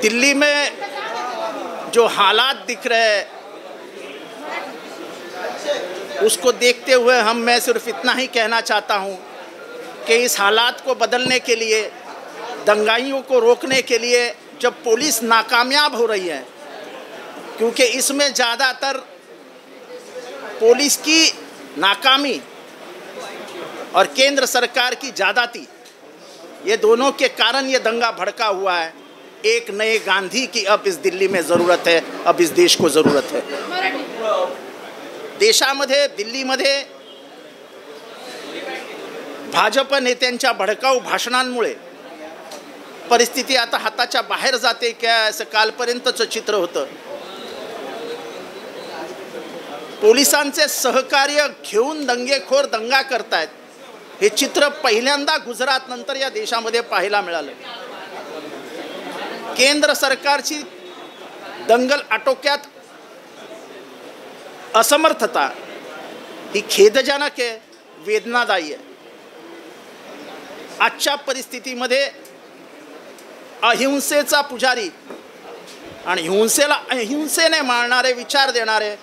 दिल्ली में जो हालात दिख रहे हैं उसको देखते हुए मैं सिर्फ इतना ही कहना चाहता हूं कि इस हालात को बदलने के लिए, दंगाइयों को रोकने के लिए जब पुलिस नाकामयाब हो रही है, क्योंकि इसमें ज़्यादातर पुलिस की नाकामी और केंद्र सरकार की ज़्यादती, ये दोनों के कारण ये दंगा भड़का हुआ है। एक नए गांधी की अब इस दिल्ली में ज़रूरत है, अब इस देश को ज़रूरत है। देशामध्ये, दिल्लीमध्ये भाजप नेत्यांच्या भडकाऊ भाषणांमुळे परिस्थिती आता हाताच्या बाहेर जाते क्या, असं कालपर्यंतचं चित्र होतं। पोलिसांचे सहकार्य घेऊन दंगेखोर दंगा करतायत, हे चित्र पहिल्यांदा गुजरात नंतर या देशामध्ये पाहायला मिळालं। केंद्र सरकारची दंगल आटोक्यात असमर्थता ही खेदजनक आहे, वेदनादायी आहे। आजच्या परिस्थितीमध्ये अहिंसेचा पुजारी आणि अहिंसेने मारणारे, विचार देणारे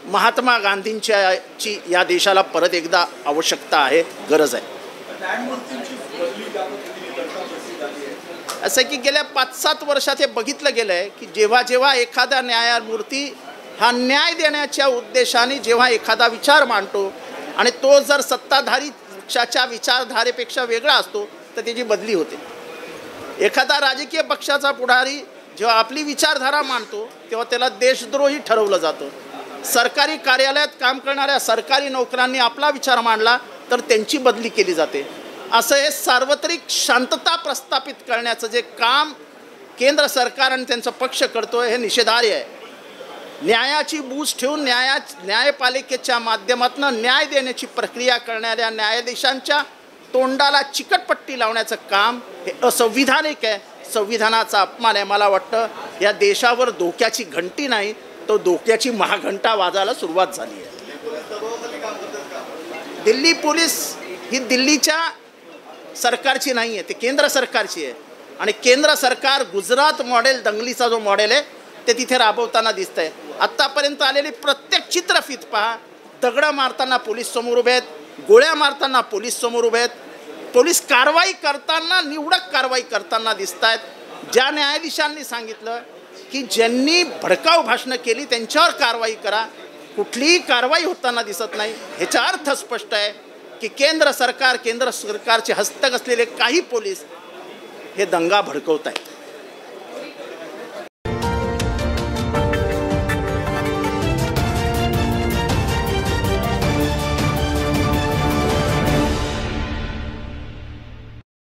महात्मा गांधींची या देशाला परत एकदा आवश्यकता आहे, गरज आहे। असं की गेल्या 5-7 वर्षात हे बघितलं गेलं आहे की जेव्हा जेव्हा एखादा न्यायमूर्ती हा न्याय देण्याच्या उद्देशाने जेव्हा एखादा विचार मांडतो आणि तो जर सत्ताधारी पक्षाच्या विचारधारेपेक्षा वेगळा असतो तर त्याची बदली होते। एखादा राजकीय पक्षाचा पुढारी जेव्हा आपली विचारधारा मांडतो तेव्हा त्याला देशद्रोही ठरवलं जातं। सरकारी कार्यालयात काम करणाऱ्या सरकारी नोकरांनी आपला विचार मांडला तर त्यांची बदली केली जाते। असं हे सार्वत्रिक शांतता प्रस्थापित करण्याचं जे काम केंद्र सरकार आणि त्यांचा पक्ष करतोय हे निषेधार्ह आहे। न्यायाची बूज ठेवून न्यायपालिकेच्या माध्यमातून न्याय देण्याची प्रक्रिया करणाऱ्या न्यायाधीशांच्या तोंडाला चिकटपट्टी लावण्याचं काम हे असंविधानिक आहे, संविधानाचा अपमान आहे। मला वाटतं या देशावर धोक्याची घंटी नाही, तो धोक्याची महाघंटा वाजायला सुरुवात झाली आहे। दिल्ली पोलीस ही दिल्लीच्या सरकारची नाही आहे, ते केंद्र सरकारची आहे आणि केंद्र सरकार गुजरात मॉडेल, दंगलीचा जो मॉडेल आहे ते तिथे राबवताना दिसतंय। आत्तापर्यंत आलेली प्रत्येक चित्रफित पहा, दगडं मारताना पोलीस समोर उभे आहेत, गोळ्या मारताना पोलीस समोर उभे आहेत, पोलीस कारवाई करताना, निवडक कारवाई करताना दिसत आहेत। ज्या न्यायाधीशांनी सांगितलं की ज्यांनी भडकाऊ भाषणं केली त्यांच्यावर कारवाई करा, कुठलीही कारवाई होताना दिसत नाही। ह्याचा अर्थ स्पष्ट आहे की केंद्र सरकारचे हस्तक असलेले काही पोलीस हे दंगा भडकवत आहेत।